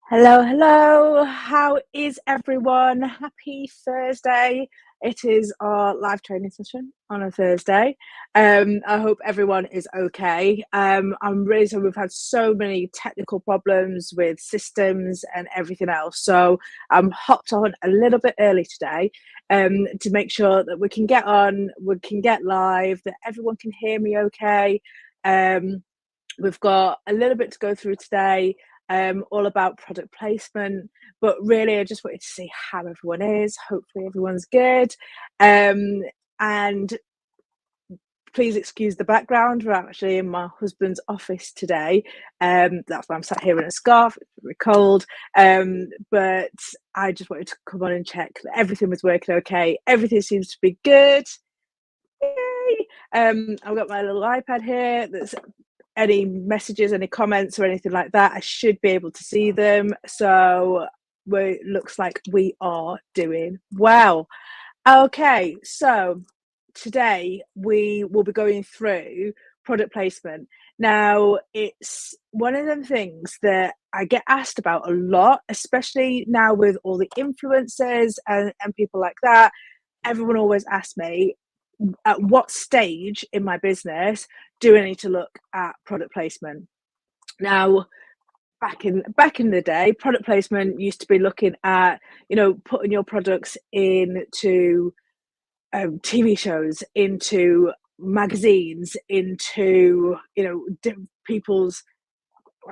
Hello, hello. How is everyone? Happy Thursday. It is our live training session on a Thursday. I hope everyone is okay. I'm really sorry we've had so many technical problems with systems and everything else. So I'm hopped on a little bit early today to make sure that we can get on, we can get live, that everyone can hear me okay. We've got a little bit to go through today, all about product placement, but really I just wanted to see how everyone is. Hopefully everyone's good. And please excuse the background. We're actually in my husband's office today. That's why I'm sat here in a scarf. It's very cold. But I just wanted to come on and check that everything was working okay. Everything seems to be good. Yay! I've got my little iPad here that's any messages, any comments or anything like that, I should be able to see them. So it looks like we are doing well. Okay, so today we will be going through product placement. Now, it's one of them things that I get asked about a lot, especially now with all the influencers and people like that. Everyone always asks me, at what stage in my business do I need to look at product placement? Now, back in the day, product placement used to be looking at, putting your products into TV shows, into magazines, into people's,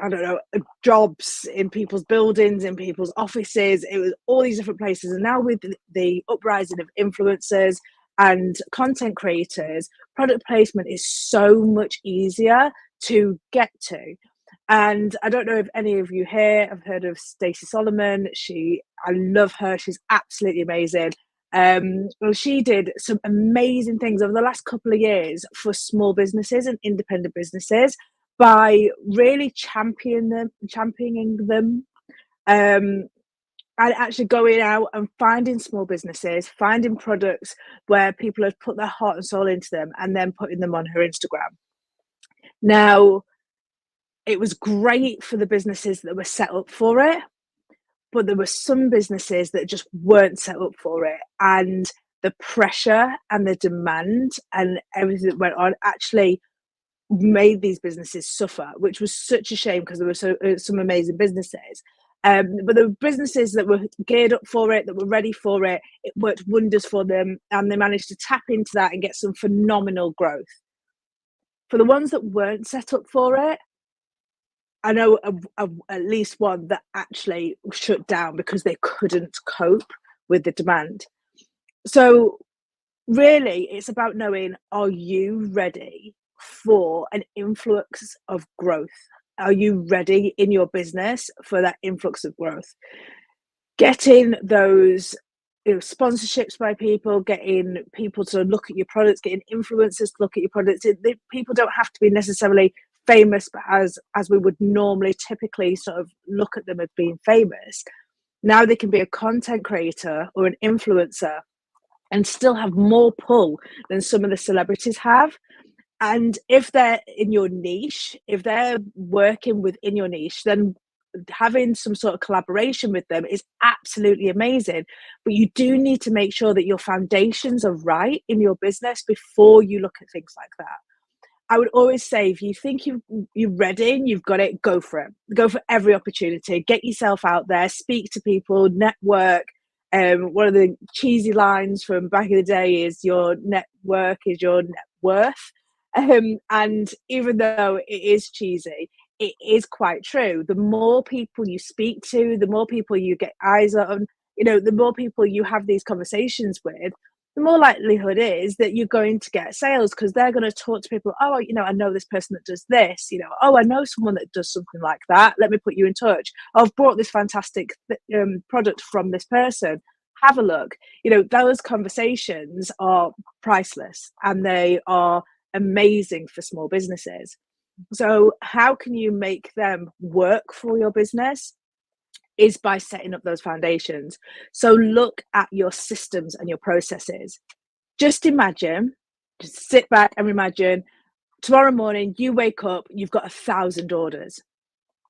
I don't know, jobs, in people's buildings, in people's offices. It was all these different places. And now with the uprising of influencers and content creators, product placement is so much easier to get to. And I don't know if any of you here have heard of Stacey Solomon. I love her. She's absolutely amazing. Well, she did some amazing things over the last couple of years for small businesses and independent businesses by really championing them, and actually going out and finding small businesses, finding products where people have put their heart and soul into them, and then putting them on her Instagram. Now, it was great for the businesses that were set up for it, but there were some businesses that just weren't set up for it, and the pressure and the demand and everything that went on actually made these businesses suffer, which was such a shame because there were some amazing businesses. But the businesses that were geared up for it, that were ready for it, it worked wonders for them, and they managed to tap into that and get some phenomenal growth. For the ones that weren't set up for it, I know at least one that actually shut down because they couldn't cope with the demand. So really, it's about knowing, are you ready for an influx of growth? Are you ready in your business for that influx of growth? Getting those sponsorships by people, getting people to look at your products, getting influencers to look at your products. People don't have to be necessarily famous, but as we would normally typically sort of look at them as being famous. Now they can be a content creator or an influencer and still have more pull than some of the celebrities have. And if they're in your niche, if they're working within your niche, then having some sort of collaboration with them is absolutely amazing. But you do need to make sure that your foundations are right in your business before you look at things like that. I would always say, if you think you're ready and you've got it, go for it. Go for every opportunity. Get yourself out there, speak to people, network. One of the cheesy lines from back in the day is, your network is your net worth. And even though it is cheesy, it is quite true. The more people you speak to, the more people you get eyes on, the more people you have these conversations with, the more likelihood is that you're going to get sales, because they're going to talk to people. Oh, I know this person that does this. Oh, I know someone that does something like that. Let me put you in touch. I've bought this fantastic product from this person. Have a look. Those conversations are priceless, and they are amazing for small businesses. So how can you make them work for your business? Is by setting up those foundations. So look at your systems and your processes. Just sit back and imagine, tomorrow morning you wake up, you've got 1,000 orders.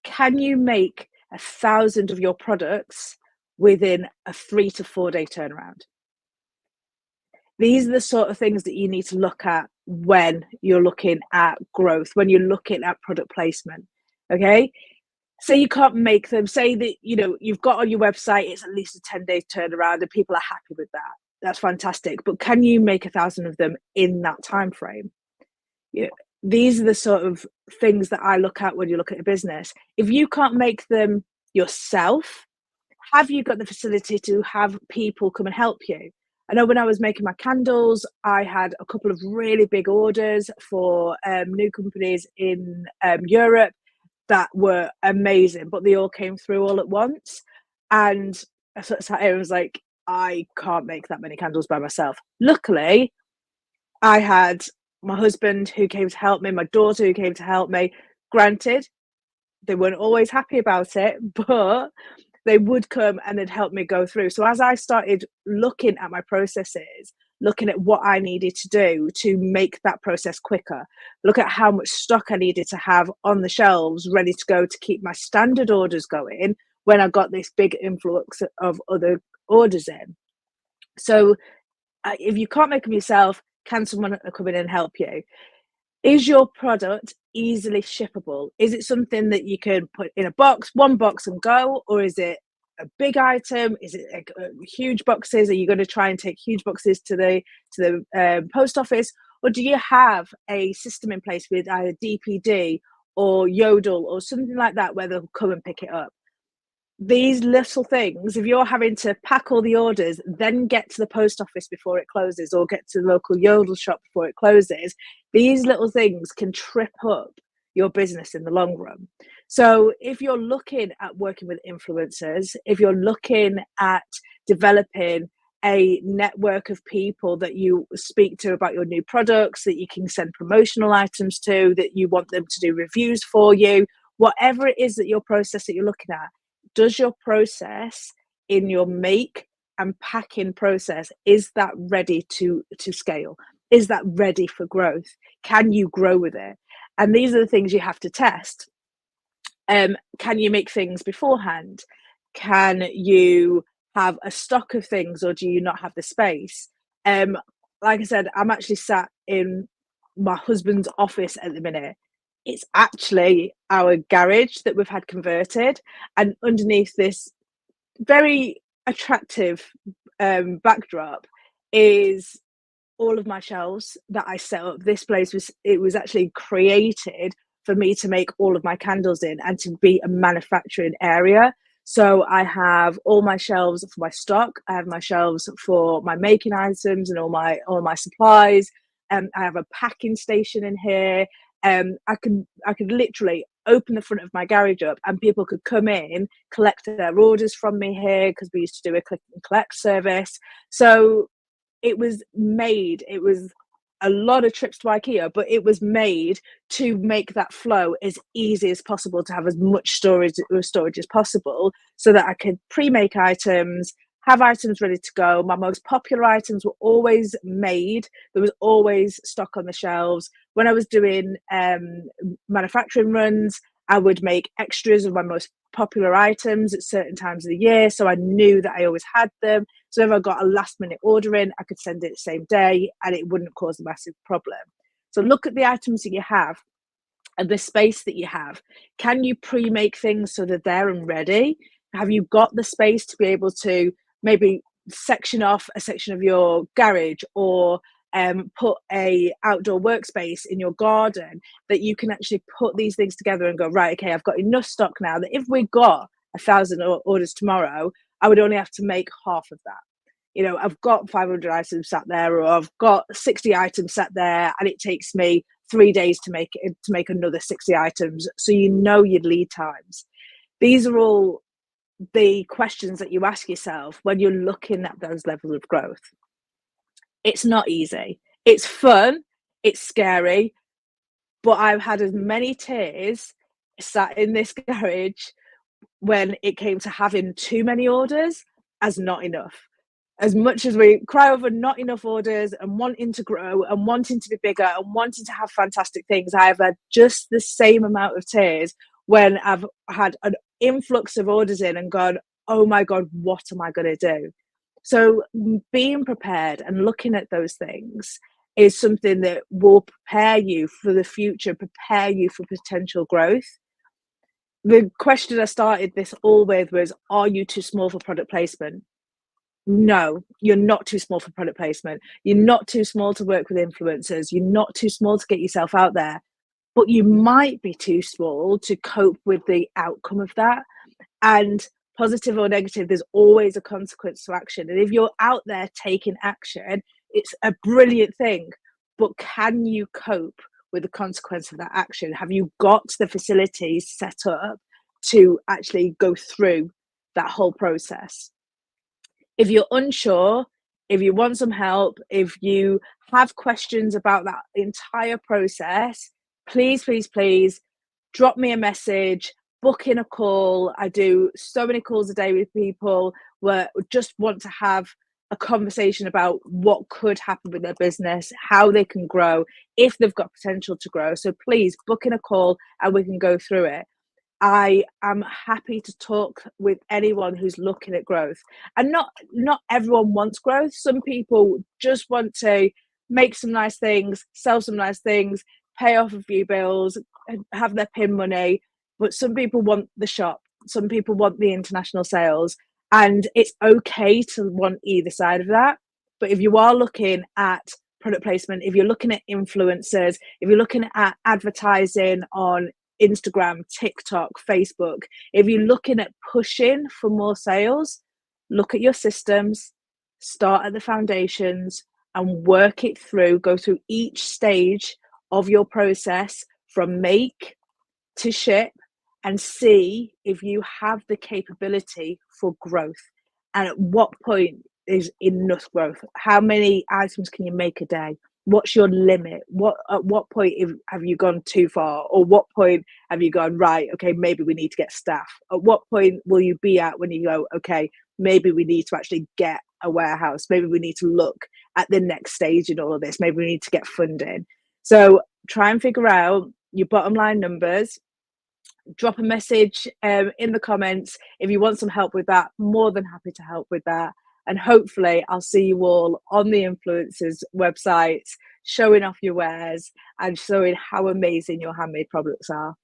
Can you make 1,000 of your products within a 3 to 4 day turnaround. These are the sort of things that you need to look at when you're looking at growth, when you're looking at product placement. Okay. Say you can't make them, say that, you've got on your website, it's at least a 10-day turnaround and people are happy with that. That's fantastic. But can you make 1,000 of them in that time frame? These are the sort of things that I look at when you look at a business. If you can't make them yourself, have you got the facility to have people come and help you? I know when I was making my candles, I had a couple of really big orders for new companies in Europe that were amazing, but they all came through all at once. And I sort of sat here and was like, I can't make that many candles by myself. Luckily, I had my husband who came to help me, my daughter who came to help me. Granted, they weren't always happy about it, but they would come and they'd help me go through. So as I started looking at my processes, looking at what I needed to do to make that process quicker, look at how much stock I needed to have on the shelves ready to go to keep my standard orders going when I got this big influx of other orders in. So if you can't make them yourself, can someone come in and help you? Is your product easily shippable? Is it something that you can put in a box, one box and go? Or is it a big item? Is it huge boxes? Are you going to try and take huge boxes to the post office? Or do you have a system in place with either DPD or Yodel or something like that where they'll come and pick it up? These little things, if you're having to pack all the orders, then get to the post office before it closes or get to the local Yodel shop before it closes, these little things can trip up your business in the long run. So if you're looking at working with influencers, if you're looking at developing a network of people that you speak to about your new products, that you can send promotional items to, that you want them to do reviews for you, whatever it is that your process that you're looking at, does your process in your make and packing process, is that ready to scale? Is that ready for growth? Can you grow with it? And these are the things you have to test. Can you make things beforehand? Can you have a stock of things, or do you not have the space? Like I said, I'm actually sat in my husband's office at the minute. It's actually our garage that we've had converted, and underneath this very attractive backdrop is all of my shelves that I set up. This place was actually created for me to make all of my candles in and to be a manufacturing area. So I have all my shelves for my stock. I have my shelves for my making items and all my supplies. I have a packing station in here. I could literally open the front of my garage up and people could come in, collect their orders from me here, because we used to do a click and collect service. So it was a lot of trips to IKEA, but it was made to make that flow as easy as possible, to have as much storage as possible, so that I could pre-make items, have items ready to go. My most popular items were always made. There was always stock on the shelves. When I was doing manufacturing runs, I would make extras of my most popular items at certain times of the year, so I knew that I always had them. So if I got a last minute order in, I could send it the same day and it wouldn't cause a massive problem. So look at the items that you have and the space that you have. Can you pre-make things so that they're ready? Have you got the space to be able to maybe section off a section of your garage, or put a outdoor workspace in your garden that you can actually put these things together and go, right, okay, I've got enough stock now that if we got 1,000 orders tomorrow, I would only have to make half of that. I've got 500 items sat there, or I've got 60 items sat there, and it takes me 3 days to make another 60 items. So your lead times. These are all the questions that you ask yourself when you're looking at those levels of growth. It's not easy. It's fun. It's scary. But I've had as many tears sat in this garage when it came to having too many orders as not enough. As much as we cry over not enough orders and wanting to grow and wanting to be bigger and wanting to have fantastic things, I have had just the same amount of tears when I've had an influx of orders in and gone, oh my God, what am I going to do? So being prepared and looking at those things is something that will prepare you for the future, prepare you for potential growth. The question I started this all with was, are you too small for product placement? No, you're not too small for product placement. You're not too small to work with influencers. You're not too small to get yourself out there, but you might be too small to cope with the outcome of that. And positive or negative, there's always a consequence to action. And if you're out there taking action, it's a brilliant thing. But can you cope with the consequence of that action? Have you got the facilities set up to actually go through that whole process? If you're unsure, if you want some help, if you have questions about that entire process, please, please, please drop me a message, book in a call. I do so many calls a day with people where just want to have a conversation about what could happen with their business, how they can grow, if they've got potential to grow. So please book in a call and we can go through it. I am happy to talk with anyone who's looking at growth. And not everyone wants growth. Some people just want to make some nice things, sell some nice things, pay off a few bills, have their PIN money. But some people want the shop. Some people want the international sales. And it's okay to want either side of that. But if you are looking at product placement, if you're looking at influencers, if you're looking at advertising on Instagram, TikTok, Facebook, if you're looking at pushing for more sales, look at your systems, start at the foundations and work it through, go through each stage of your process from make to ship and see if you have the capability for growth. And at what point is enough growth? How many items can you make a day? What's your limit? At what point have you gone too far? Or what point have you gone, right, okay, maybe we need to get staff? At what point will you be at when you go, okay, maybe we need to actually get a warehouse. Maybe we need to look at the next stage in all of this. Maybe we need to get funding. So try and figure out your bottom line numbers. Drop a message in the comments if you want some help with that. More than happy to help with that. And hopefully I'll see you all on the influencers websites, showing off your wares and showing how amazing your handmade products are.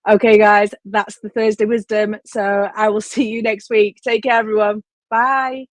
Okay, guys, that's the Thursday Wisdom. So I will see you next week. Take care, everyone. Bye.